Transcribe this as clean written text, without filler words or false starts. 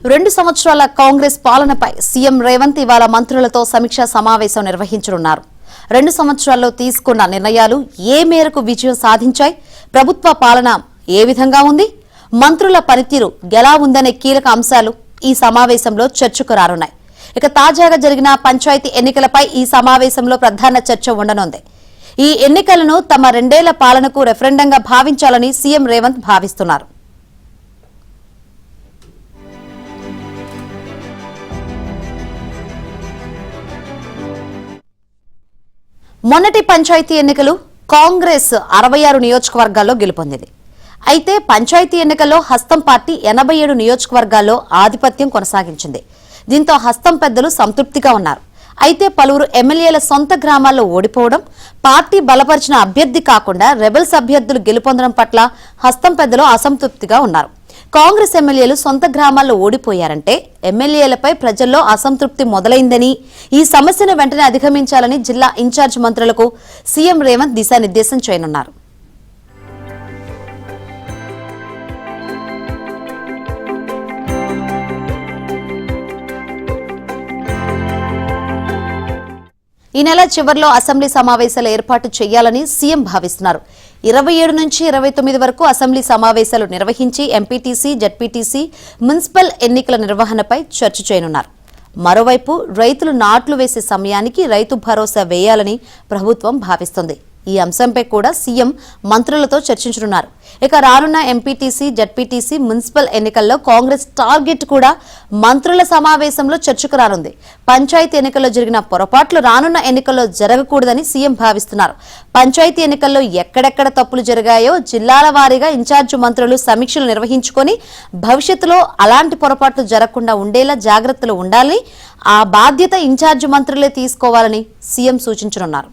2 సంవత్సరాల కాంగ్రెస్ పాలనపై సీఎం రేవంత్ ఇవాళ మంత్రులతో సమీక్షా సమావేశం నిర్వహించనున్నారు. 2 సంవత్సరాల్లో తీసుకున్న నిర్ణయాలు ఏ మేరకు విజయం సాధించాయి, ప్రభుత్వ పాలన ఏ విధంగా ఉంది, మంత్రుల పనితీరు ఎలా ఉందనే కీలక అంశాలు ఈ సమావేశంలో చర్చకు రానున్నాయి. ఇక తాజాగా జరిగిన పంచాయతీ ఎన్నికలపై ఈ సమావేశంలో ప్రధాన చర్చ ఉండనుంది. ఈ ఎన్నికలను తమ 2 ఏళ్ల పాలనకు రెఫరెండంగా భావించాలని సీఎం రేవంత్ భావిస్తున్నారు. మొన్నటి పంచాయతీ ఎన్నికలు కాంగ్రెస్ 66 నియోజకవర్గాల్లో గెలుపొందింది. అయితే పంచాయతీ ఎన్నికల్లో హస్తం పార్టీ 87 నియోజకవర్గాల్లో ఆధిపత్యం కొనసాగించింది. దీంతో హస్తం పెద్దలు సంతృప్తిగా ఉన్నారు. అయితే పలువురు ఎమ్మెల్యేల సొంత గ్రామాల్లో ఓడిపోవడం, పార్టీ బలపరిచిన అభ్యర్థి కాకుండా రెబెల్స్ అభ్యర్థులు గెలుపొందడం పట్ల హస్తం పెద్దలు అసంతృప్తిగా ఉన్నారు. కాంగ్రెస్ ఎమ్మెల్యేలు సొంత గ్రామాల్లో ఓడిపోయారంటే ఎమ్మెల్యేలపై ప్రజల్లో అసంతృప్తి మొదలైందని, ఈ సమస్యను వెంటనే అధిగమించాలని జిల్లా ఇన్ఛార్జ్ మంత్రులకు సీఎం రేవంత్ దిశానిర్దేశం చేయనున్నారు. ఈ నెల చివరిలో అసెంబ్లీ సమావేశాలు ఏర్పాటు చేయాలని సీఎం భావిస్తున్నారు. 27 నుంచి 29 వరకు అసెంబ్లీ సమావేశాలు నిర్వహించి ఎంపీటీసీ, జడ్పీటీసీ, మున్సిపల్ ఎన్నికల నిర్వహణపై చర్చ చేయనున్నారు. మరోవైపు రైతులు నాట్లు వేసే సమయానికి రైతు భరోసా వేయాలని ప్రభుత్వం భావిస్తోంది. ఈ అంశంపై కూడా సీఎం మంత్రులతో చర్చించనున్నారు. ఇక రానున్న ఎంపీటీసీ, జడ్పీటీసీ, మున్సిపల్ ఎన్నికల్లో కాంగ్రెస్ టార్గెట్ కూడా మంత్రుల సమావేశంలో చర్చకు రానుంది. పంచాయతీ ఎన్నికల్లో జరిగిన పొరపాట్లు రానున్న ఎన్నికల్లో జరగకూడదని సీఎం భావిస్తున్నారు. పంచాయతీ ఎన్నికల్లో ఎక్కడెక్కడ తప్పులు జరిగాయో జిల్లాల వారీగా ఇన్ఛార్జి మంత్రులు సమీక్షలు నిర్వహించుకొని భవిష్యత్తులో అలాంటి పొరపాట్లు జరగకుండా ఉండేలా జాగ్రత్తలు ఉండాలని, ఆ బాధ్యత ఇన్ఛార్జి మంత్రులే తీసుకోవాలని సీఎం సూచించనున్నారు.